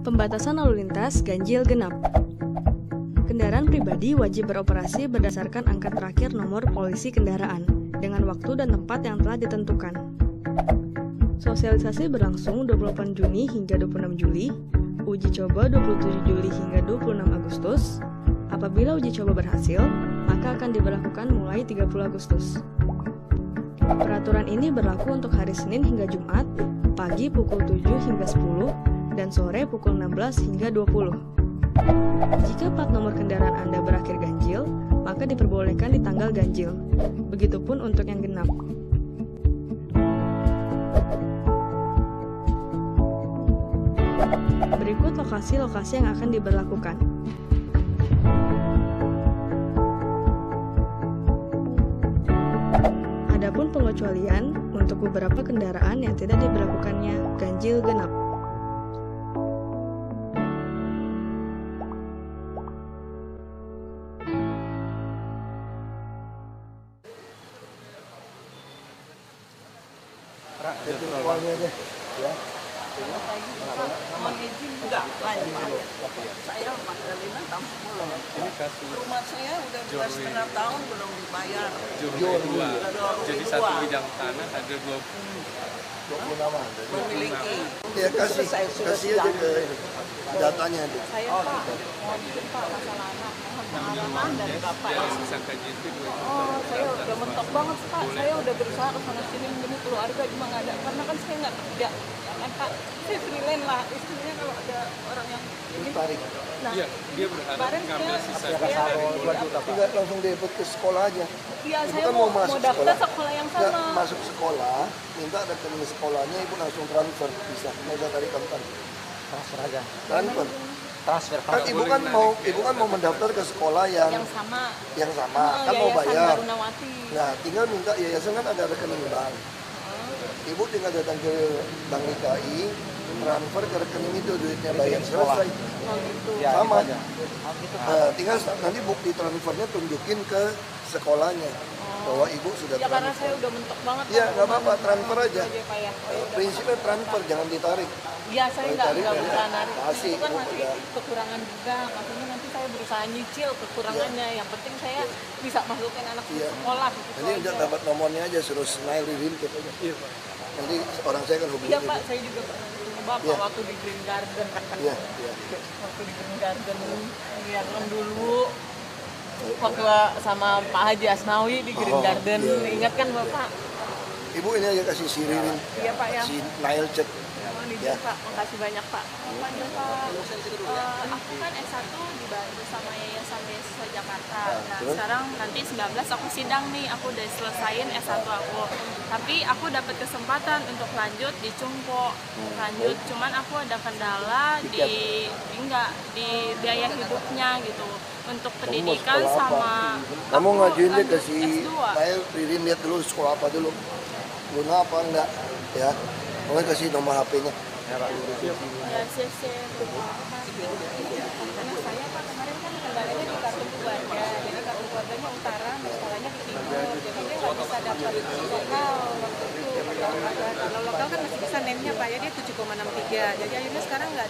Pembatasan lalu lintas ganjil genap. Kendaraan pribadi wajib beroperasi berdasarkan angka terakhir nomor polisi kendaraan dengan waktu dan tempat yang telah ditentukan. Sosialisasi berlangsung 28 Juni hingga 26 Juli, uji coba 27 Juli hingga 26 Agustus. Apabila uji coba berhasil, maka akan diberlakukan mulai 30 Agustus. Peraturan ini berlaku untuk hari Senin hingga Jumat, pagi pukul 7 hingga 10, dan sore pukul 16 hingga 20. Jika plat nomor kendaraan Anda berakhir ganjil, maka diperbolehkan di tanggal ganjil. Begitupun untuk yang genap. Berikut lokasi-lokasi yang akan diberlakukan. Adapun pengecualian untuk beberapa kendaraan yang tidak diberlakukannya ganjil genap. Mohon izin enggak lanjut. Saya Magdalena Tampulo. Rumah saya udah 2,5 tahun belum dibayar. Jadi satu bidang tanah ada 20 memiliki. Ya kasih aja ke datanya itu. Saya Pak, mohon izin Pak masalah anak, mohon pengalaman dari Bapak. sisa kaji itu 2 Oh, saya udah mentok banget Pak. Saya udah berusaha ke sana sini demi keluarga cuma nggak ada. Karena kan saya nggak kerja, ya kan Pak. Saya freelance lah. Istilahnya kalau ada orang yang ini. Tarik. Nah, Iya, dia berharap kemarin ngambil saya- sisa saya- Tinggal langsung debut ke sekolah aja. Iya, Ibu saya kan mau masuk daftar sekolah yang Nggak, sama. masuk sekolah, minta rekening sekolahnya, ibu langsung transfer, bisa. Nggak usah tarik kontan. Transfer aja. Transfer. Transfer. Kan ibu kan mau mendaftar ke sekolah yang sama. kan mau Yayasan bayar. Barunawati. Nah, tinggal minta yayasan kan ada rekening bank. Ibu tinggal datang ke Bank DKI, transfer ke rekening itu duitnya bayar selesai. Oh gitu. Ya, Sama. gitu aja. Oh, gitu. Tinggal nanti bukti transfernya tunjukin ke sekolahnya bahwa ibu sudah Ya karena transfer. saya udah mentok banget. Iya, Pak. nggak apa-apa, transfer aja. Pak, ya. Oh, ya udah. Prinsipnya transfer, jangan ditarik. Iya, saya nggak Tarik, berusaha narik. kasih, Itu kan Bu, masih udah. kekurangan juga. Maksudnya nanti saya berusaha nyicil kekurangannya. Yang penting saya bisa masukin anak Iya. sekolah. Gitu Nanti udah aja. dapat nomornya aja, suruh Snail Ririn gitu aja. Nanti orang saya kan hubungi. Iya Pak, saya juga pernah ketemu Bapak Iya. waktu di Green Garden. Iya, iya. Waktu di Green Garden yang dulu waktu sama Pak Haji Asnawi di Green Oh, Garden. iya. Ingat kan Bapak? Ibu ini aja kasih si Ririn, Iya Pak ya. si Nail cek. Mohon izin Ya. Pak, makasih banyak Pak. Panggil Pak. Aku kan S1 dibantu sama Yayasan Beasiswa Jakarta. Nah, terus? sekarang nanti 19 aku sidang nih, aku udah selesaiin S1 aku. Tapi aku dapat kesempatan untuk lanjut di Cungpo. Lanjut, cuman aku ada kendala di biaya hidupnya gitu. Untuk pendidikan sekolah apa? sama Kamu aku ngajuin deh ke lanjut si S2. Nail Ririn, lihat dulu sekolah apa dulu. Guna apa enggak, ya. Mulai kasih nomor HP-nya. Ya, siap-siap. Karena saya Pak kemarin kan kendalanya di kartu keluarga. Jadi kartu keluarganya utara, sekolahnya di timur. Jadi dia nggak bisa dapat lokal waktu itu. Kalau lokal kan masih bisa name-nya Pak ya, dia 7,63. Jadi akhirnya sekarang nggak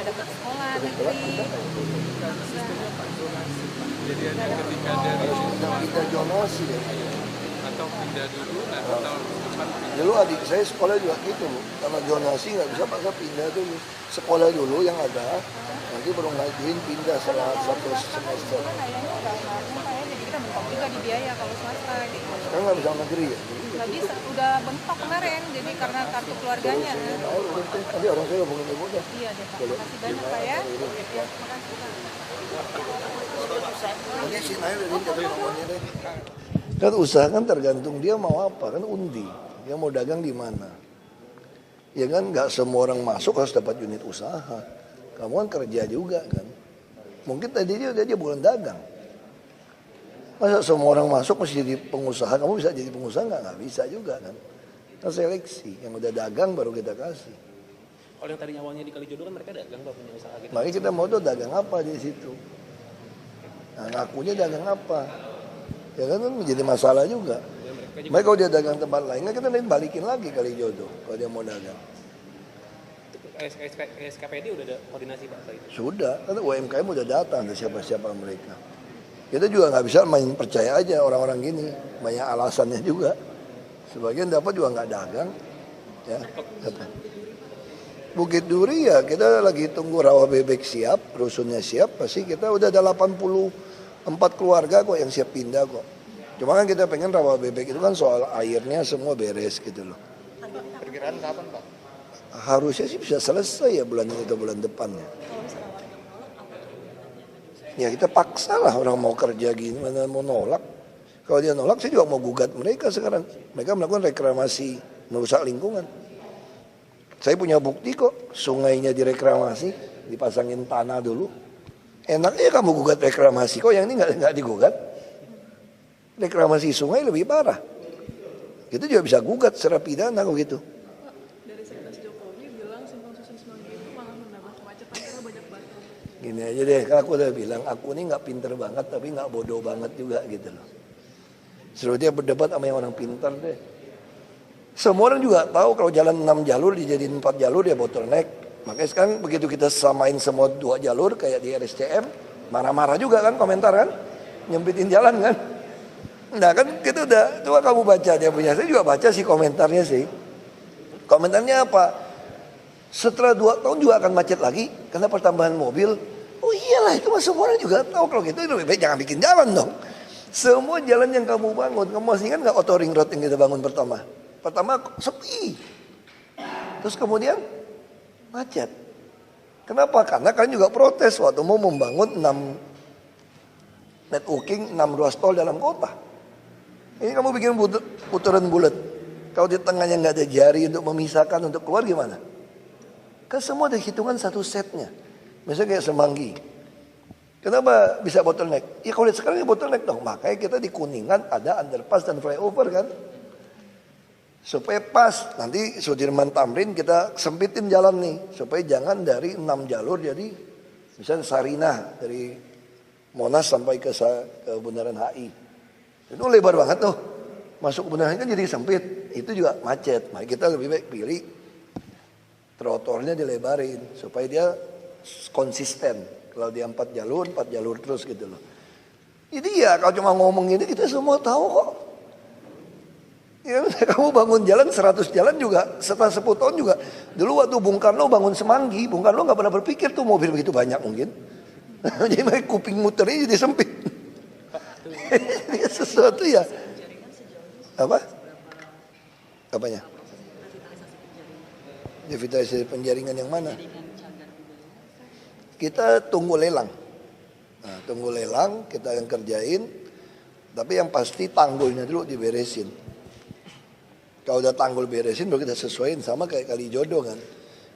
dapat sekolah negeri. Jadi ada ketika dari Kita zonasi deh. atau pindah dulu nanti tahun depan pindah. Dulu adik saya sekolah juga gitu, Bu. Karena zonasi nggak bisa paksa pindah dulu. Sekolah dulu yang ada, nanti baru ngajuin pindah setelah 1 semester. Kayaknya nggak Pak ya, jadi kita mentok juga di biaya kalau swasta gitu. Sekarang nggak bisa negeri ya. Nggak bisa, udah bentok kemarin, jadi karena kartu keluarganya. Nanti orang saya hubungin ibu deh. Iya deh Pak, makasih banyak Pak ya. Ya, makasih Pak. Nanti si Nail Ririn kasih nomornya deh. Kan usaha kan tergantung dia mau apa, kan undi. Dia mau dagang di mana. Ya kan nggak semua orang masuk harus dapat unit usaha. Kamu kan kerja juga kan. Mungkin tadi dia bukan dagang. Masa semua orang masuk mesti jadi pengusaha, kamu bisa jadi pengusaha nggak bisa juga kan. Kan seleksi, yang udah dagang baru kita kasih. Kalau yang tadinya awalnya di Kalijodo kan mereka dagang Pak, punya usaha gitu. Makanya kita mau tuh dagang apa di situ. Nah, ngakunya dagang apa. Ya kan menjadi masalah juga. Mereka kalau dia dagang tempat lain, kan kita nanti balikin lagi kali jodoh kalau dia mau dagang. SKPD udah ada koordinasi Pak soal itu? Sudah, karena UMKM udah datang ke siapa-siapa mereka. Kita juga nggak bisa main percaya aja orang-orang gini, banyak alasannya juga. Sebagian dapat juga nggak dagang, ya. Dapat. Bukit Duri ya kita lagi tunggu rawa bebek siap, rusunnya siap, pasti kita udah ada 84 keluarga kok yang siap pindah kok. Cuma kan kita pengen rawa bebek itu kan soal airnya semua beres gitu loh. Perkiraan kapan Pak? Harusnya sih bisa selesai ya bulan ini atau bulan depannya. Ya kita paksa lah orang mau kerja gini, mana mau nolak. Kalau dia nolak saya juga mau gugat mereka sekarang. Mereka melakukan reklamasi merusak lingkungan. Saya punya bukti kok, sungainya direklamasi, dipasangin tanah dulu. Enaknya kamu gugat reklamasi, kok yang ini nggak digugat? Reklamasi sungai lebih parah. Itu juga bisa gugat secara pidana kok gitu. Dari Sekdas Jokowi bilang simpang susun semanggi itu malah menambah kemacetan karena banyak batu. Gini aja deh, kan aku udah bilang, aku ini nggak pinter banget tapi nggak bodoh banget juga gitu loh. Suruh dia berdebat sama yang orang pintar deh. Semua orang juga tahu kalau jalan 6 jalur dijadiin 4 jalur ya bottleneck. Makanya sekarang begitu kita samain semua 2 jalur kayak di RSCM, marah-marah juga kan komentar kan, nyempitin jalan kan. Nah kan kita udah, coba kamu baca dia punya, saya juga baca sih komentarnya sih. Komentarnya apa? Setelah 2 tahun juga akan macet lagi karena pertambahan mobil. Oh iyalah itu mah semua orang juga tahu kalau gitu lebih baik jangan bikin jalan dong. Semua jalan yang kamu bangun, kamu masih ingat nggak auto ring road yang kita bangun pertama? Pertama sepi, terus kemudian macet. Kenapa? Karena kalian juga protes waktu mau membangun 6 networking, 6 ruas tol dalam kota. Ini kamu bikin putaran bulat. Kalau di tengahnya nggak ada jari untuk memisahkan untuk keluar gimana? Kan semua ada hitungan satu setnya. Misalnya kayak Semanggi. Kenapa bisa bottleneck? Ya kalau lihat sekarang ya bottleneck dong. Makanya kita di Kuningan ada underpass dan flyover kan. Supaya pas, nanti Sudirman Tamrin kita sempitin jalan nih. Supaya jangan dari 6 jalur jadi misalnya Sarinah dari Monas sampai ke Bundaran HI. Itu lebar banget tuh. Masuk ke Bundaran HI kan jadi sempit. Itu juga macet. Maka kita lebih baik pilih trotoarnya dilebarin. Supaya dia konsisten. Kalau dia 4 jalur terus gitu loh. Jadi ya kalau cuma ngomong ini kita semua tahu kok. Ya, kamu bangun jalan 100 jalan juga setelah 10 tahun juga. Dulu waktu Bung Karno bangun Semanggi, Bung Karno gak pernah berpikir tuh mobil begitu banyak mungkin. Jadi kuping muternya jadi sempit. Sesuatu ya. Apa? Apanya? Revitalisasi penjaringan yang mana? Kita tunggu lelang. Nah, tunggu lelang, kita yang kerjain. Tapi yang pasti tanggulnya dulu diberesin. Kalau udah tanggul beresin baru kita sesuaiin sama kayak kali jodoh kan.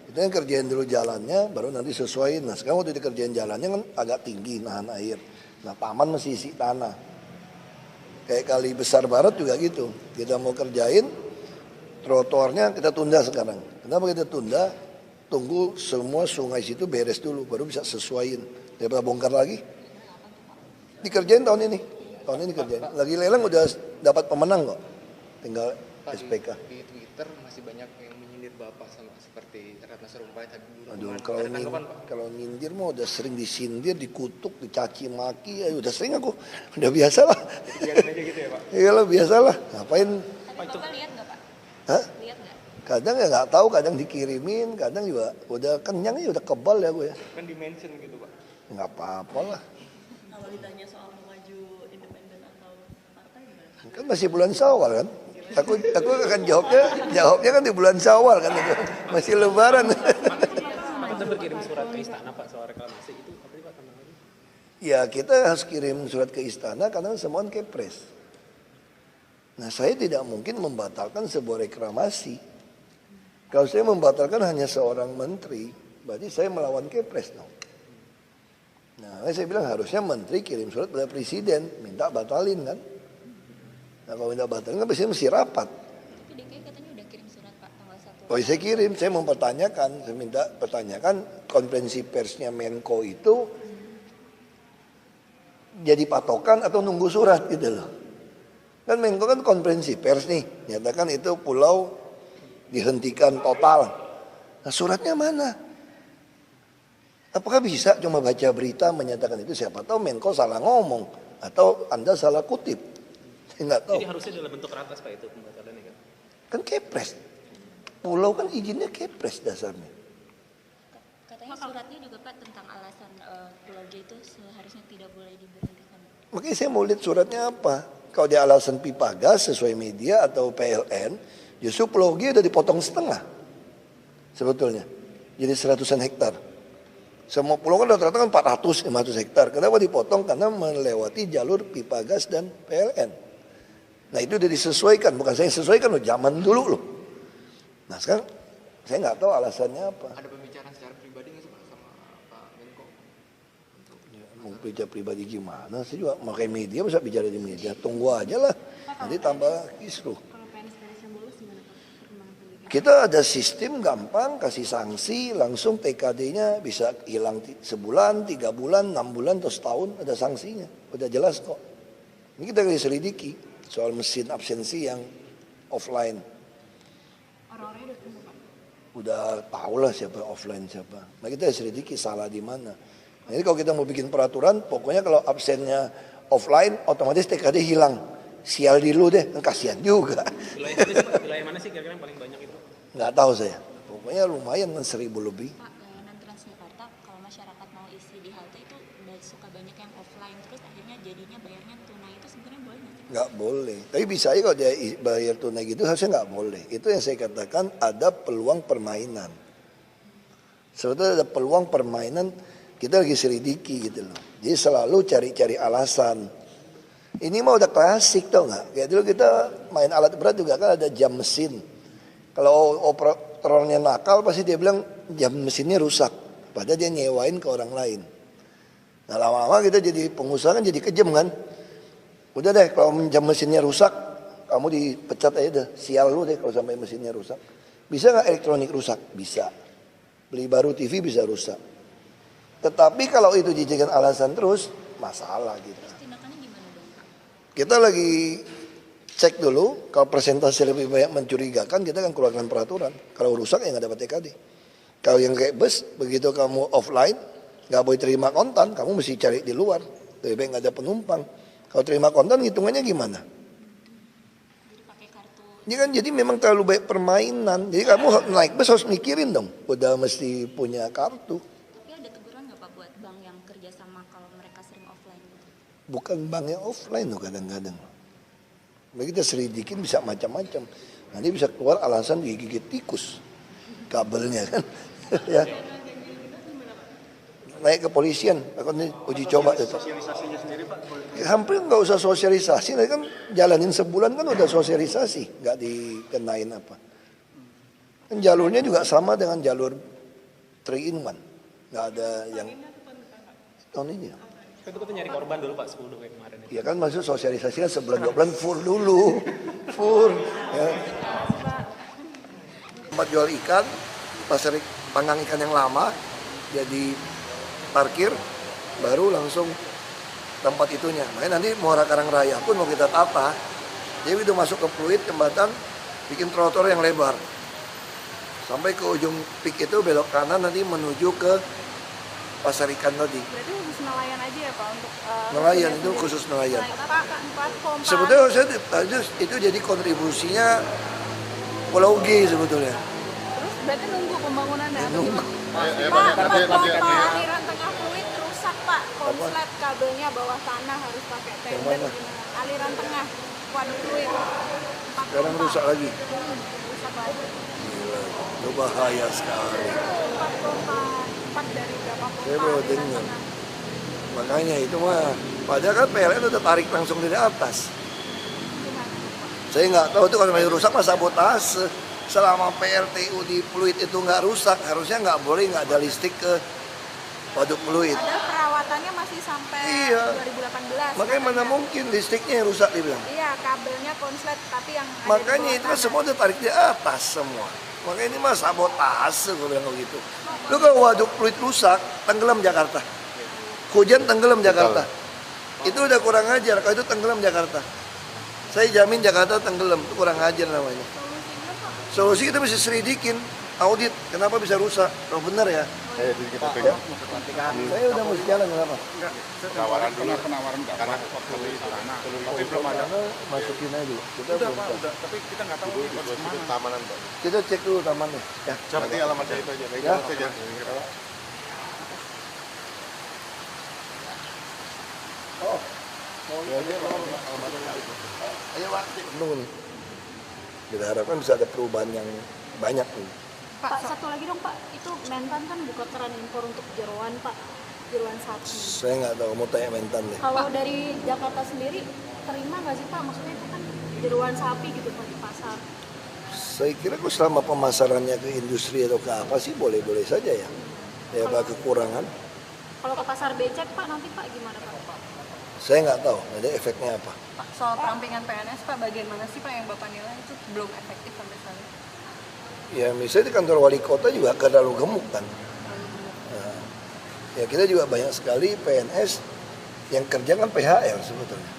Kita yang kerjain dulu jalannya baru nanti sesuaiin. Nah sekarang waktu dikerjain jalannya kan agak tinggi nahan air. Nah taman masih isi tanah. Kayak kali besar barat juga gitu. Kita mau kerjain trotoarnya kita tunda sekarang. Kenapa kita tunda? Tunggu semua sungai situ beres dulu baru bisa sesuaiin. Daripada bongkar lagi. Dikerjain tahun ini. Tahun ini kerjain. Lagi lelang udah dapat pemenang kok. Tinggal Pak, SPK. di Twitter masih banyak yang menyindir Bapak sama seperti Ratna Sarumpait tadi dulu. Aduh, Kemarin. kalau nyindir mah udah sering disindir, dikutuk, dicaci maki, ya udah sering aku, udah biasa lah. Biarin aja gitu ya Pak? Iya lah biasa lah, ngapain? Tapi Bapak lihat nggak Pak? Hah? Lihat nggak? Kadang ya nggak tahu, kadang dikirimin, kadang juga udah kenyang ya udah kebal ya gue ya. Kan di-mention gitu Pak. Nggak apa-apa lah. Kalau ditanya soal mau maju independen atau partai gimana? Kan masih bulan Syawal kan. Aku akan jawabnya kan di bulan Syawal kan itu. Masih lebaran. Kita berkirim surat ke istana Pak soal reklamasi itu apa sih Pak tantangannya? Ya kita harus kirim surat ke istana karena semua kepres. Nah saya tidak mungkin membatalkan sebuah reklamasi. Kalau saya membatalkan hanya seorang menteri, berarti saya melawan kepres dong. Nah saya bilang harusnya menteri kirim surat pada presiden, minta batalin kan. Nah kalau minta batalin kan presiden mesti rapat. Tapi DKI katanya udah kirim surat Pak tanggal 1. Oh saya kirim, saya mempertanyakan, saya minta pertanyakan konferensi persnya Menko itu jadi patokan atau nunggu surat gitu loh. Kan Menko kan konferensi pers nih, nyatakan itu pulau dihentikan total. Nah suratnya mana? Apakah bisa cuma baca berita menyatakan itu? Siapa tahu Menko salah ngomong atau Anda salah kutip. Saya nggak tahu. Jadi harusnya dalam bentuk ratas Pak itu pembatalannya kan? Kan kepres. Pulau kan izinnya kepres dasarnya. Katanya suratnya juga Pak tentang alasan Pulau G itu seharusnya tidak boleh diberhentikan. Makanya saya mau lihat suratnya apa. Kalau dia alasan pipa gas sesuai media atau PLN, justru Pulau G udah dipotong setengah. Sebetulnya. Jadi 100-an hektar. Semua pulau kan rata-rata kan 400-500 hektar. Kenapa dipotong? Karena melewati jalur pipa gas dan PLN. Nah itu udah disesuaikan. Bukan saya yang sesuaikan loh, zaman dulu loh. Nah sekarang saya nggak tahu alasannya apa. Ada pembicaraan secara pribadi nggak sih Pak sama Pak Menko? Ya, mau bicara pribadi gimana? Saya juga pakai media, bisa bicara di media. Tunggu aja lah. Nanti tambah kisruh. Kalau PNS yang bolos gimana Pak? Perkembangan pendidikan. Kita ada sistem gampang, kasih sanksi, langsung TKD-nya bisa hilang sebulan, 3 bulan, 6 bulan, atau setahun, ada sanksinya. Udah jelas kok. Ini kita lagi selidiki soal mesin absensi yang offline. Orang-orangnya udah ketemu Pak. Udah tahu lah siapa offline siapa. Nah kita selidiki salah di mana. Nah, jadi kalau kita mau bikin peraturan, pokoknya kalau absennya offline, otomatis TKD hilang. Sial di lu deh, kan kasihan juga. Wilayah mana sih Pak? Wilayah mana sih kira-kira yang paling banyak itu? Nggak tahu saya. Pokoknya lumayan kan 1.000 lebih. Pak, layanan Transjakarta kalau masyarakat mau isi di halte itu udah suka banyak yang offline terus akhirnya jadinya bayarnya tunai itu sebenarnya boleh nggak sih? Nggak boleh. Tapi bisa aja kalau dia bayar tunai gitu harusnya nggak boleh. Itu yang saya katakan ada peluang permainan. Sebetulnya ada peluang permainan, kita lagi selidiki gitu loh. Jadi selalu cari-cari alasan. Ini mah udah klasik tau nggak? Kayak dulu kita main alat berat juga kan ada jam mesin. Kalau operatornya nakal pasti dia bilang jam mesinnya rusak. Padahal dia nyewain ke orang lain. Nah lama-lama kita jadi pengusaha kan jadi kejam kan. Udah deh kalau jam mesinnya rusak, kamu dipecat aja deh. Sial lu deh kalau sampai mesinnya rusak. Bisa nggak elektronik rusak? Bisa. Beli baru TV bisa rusak. Tetapi kalau itu dijadikan alasan terus, masalah gitu. Terus tindakannya gimana dong Pak? Kita lagi cek dulu, kalau presentasi lebih banyak mencurigakan, kita akan keluarkan peraturan. Kalau rusak ya nggak dapat TKD. Kalau yang kayak bus, begitu kamu offline, nggak boleh terima kontan, kamu mesti cari di luar. Lebih baik nggak ada penumpang. Kalau terima kontan, hitungannya gimana? Jadi pakai kartu. Ini kan jadi memang terlalu banyak permainan. Jadi kamu naik bus harus mikirin dong, udah mesti punya kartu. Tapi ada teguran nggak Pak buat bank yang kerjasama kalau mereka sering offline gitu? Bukan bank yang offline loh kadang-kadang. Begitu kita selidikin bisa macam-macam. Nanti bisa keluar alasan digigit tikus kabelnya kan. Ya. Naik ke polisian, aku nih uji coba itu. Sosialisasinya sendiri Pak? Hampir nggak usah sosialisasi, nanti kan jalanin sebulan kan udah sosialisasi, nggak dikenain apa. Kan jalurnya juga sama dengan jalur 3-in-1, nggak ada yang tahun ini. Itu kita nyari korban dulu Pak 10 kayak kemarin itu. Ya kan maksud sosialisasinya sebulan 2 bulan full dulu, full. Ya. Tempat jual ikan, pasar panggang ikan yang lama, jadi parkir, baru langsung tempat itunya. Makanya nanti Muara Karang Raya pun mau kita tata, jadi itu masuk ke fluid jembatan, bikin trotoar yang lebar. Sampai ke ujung pik itu belok kanan nanti menuju ke pasar ikan tadi. Berarti khusus nelayan aja ya Pak untuk Nelayan itu khusus nelayan. platform Pak. Sebetulnya itu jadi kontribusinya Pulau G sebetulnya. Terus berarti nunggu pembangunannya. Nunggu. Pak, aliran tengah fluid rusak Pak. Konslet kabelnya bawah tanah harus pakai Yang tender. mana? Aliran tengah waduk fluid. Sekarang rusak lagi. Rusak lagi. Gila, itu bahaya sekali. 4 dari berapa pompa? Saya baru dengar. Makanya itu mah, padahal kan PLN udah tarik langsung dari atas. Saya nggak tahu tuh kalau masih rusak mah sabotase. Selama PLTU di fluid itu nggak rusak, harusnya nggak boleh nggak ada listrik ke waduk fluid. Padahal perawatannya masih sampai Iya. 2018. Makanya mana mungkin listriknya yang rusak dibilang. Iya, kabelnya konslet tapi yang ada di Makanya bawah itu tanah. semua udah tarik di atas semua. Makanya ini mah sabotase gue bilang begitu. Lu kalau waduk fluid rusak, tenggelam Jakarta. Hujan tenggelam Jakarta. Itu udah kurang ajar, kalau itu tenggelam Jakarta. Saya jamin Jakarta tenggelam, itu kurang ajar namanya. Solusi kita mesti selidikin. audit, kenapa bisa rusak? Oh benar ya? Jadi kita pegang. Saya udah mau jalan kenapa? Penawaran dulu. Penawaran karena waktu itu tanah. Tapi belum ada. Masukin aja dulu. Kita Udah belum Pak, tahu. udah. Tapi kita nggak tahu ini harus kemana. Tamanan Pak. Kita cek dulu tamannya. Ya. Nanti alamat saya itu aja. Ya. Itu aja. Oh. Ayo Pak, tunggu nih. Kita harapkan bisa ada perubahan yang banyak nih. Pak, satu lagi dong Pak, itu Mentan kan buka keran impor untuk jeroan Pak, jeroan sapi. Saya nggak tahu, mau tanya Mentan deh. Kalau dari Jakarta sendiri terima nggak sih Pak? Maksudnya itu kan jeroan sapi gitu Pak di pasar. Saya kira kok selama pemasarannya ke industri atau ke apa sih boleh-boleh saja ya. Ya Pak, kekurangan. Kalau ke pasar becek Pak nanti Pak gimana Pak? Saya nggak tahu, ada efeknya apa. Pak, soal perampingan PNS Pak, bagian mana sih Pak yang Bapak nilai itu belum efektif sampai sekarang? Ya misalnya di kantor wali kota juga terlalu gemuk kan. Nah, ya kita juga banyak sekali PNS yang kerja kan PHR sebetulnya.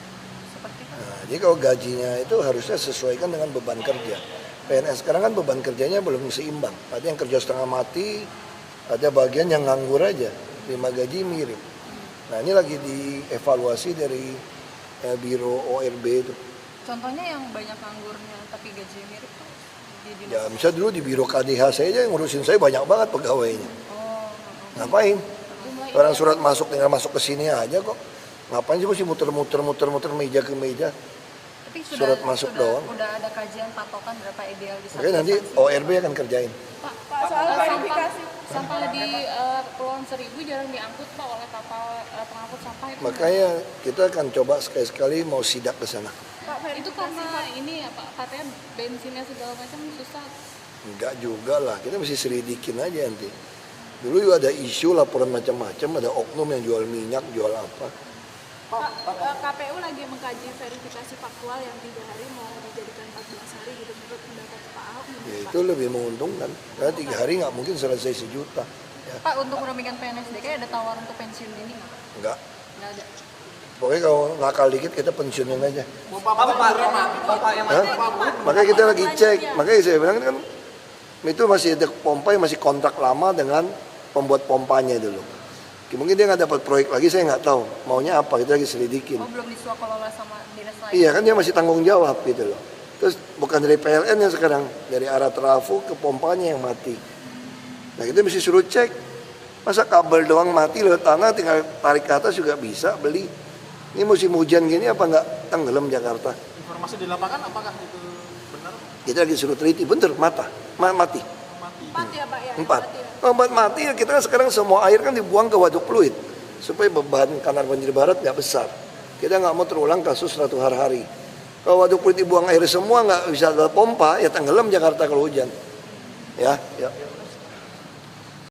Seperti Pak? Nah, jadi kalau gajinya itu harusnya sesuaikan dengan beban kerja. PNS sekarang kan beban kerjanya belum seimbang. Ada yang kerja setengah mati, ada bagian yang nganggur aja, 5 gaji mirip. Nah ini lagi dievaluasi dari Biro ORB itu. Contohnya yang banyak anggurnya tapi gajinya mirip Pak? Di dinas. Ya misal dulu di Biro KDH saya aja yang ngurusin saya banyak banget pegawainya. Ngapain? Orang surat masuk tinggal masuk ke sini aja kok. Ngapain sih mesti muter-muter meja ke meja? Tapi Surat masuk doang. Udah ada kajian patokan berapa ideal di Makanya nanti ORB akan kerjain. Pak, soal verifikasi sampah di Kepulauan Seribu jarang diangkut Pak oleh kapal pengangkut sampah itu. Makanya kita akan coba sekali-sekali mau sidak ke sana. Pak, itu karena ini ya Pak, katanya bensinnya segala macam susah. Enggak juga lah, kita mesti selidikin aja nanti. Dulu juga ada isu laporan macam-macam, ada oknum yang jual minyak, jual apa. Pak, KPU lagi mengkaji verifikasi faktual yang 3 hari mau dijadikan 14 hari gitu menurut pendapat Pak Ahok. Ya itu lebih menguntungkan, karena 3 hari nggak mungkin selesai sejuta. Ya. Pak, untuk merugikan PNS DKI ada tawaran untuk pensiun dini nggak Pak? Enggak. Nggak ada. Pokoknya kalau nakal dikit kita pensiunin aja. Bapak yang Hah? Makanya kita lagi cek, makanya saya bilang kan itu masih ada pompa yang masih kontrak lama dengan pembuat pompanya dulu. Mungkin dia nggak dapat proyek lagi, saya nggak tahu maunya apa, kita lagi selidikin. Oh, belum disuakelola sama dinas lain? Iya kan dia masih tanggung jawab gitu loh. Terus bukan dari PLN yang sekarang, dari arah trafo ke pompanya yang mati. Nah kita mesti suruh cek, masa kabel doang mati lewat tanah tinggal tarik ke atas juga bisa beli. Ini musim hujan gini apa nggak tenggelam Jakarta? Informasi di lapangan apakah itu benar? Kita lagi suruh teliti, bener mati. 4 ya Pak ya? 4. Kalau mati ya kita kan sekarang semua air kan dibuang ke waduk Pluit supaya beban kanal banjir barat nggak besar. Kita nggak mau terulang kasus Ratu Harhari. Kalau waduk Pluit dibuang air semua nggak bisa ada pompa ya tenggelam Jakarta kalau hujan. Ya.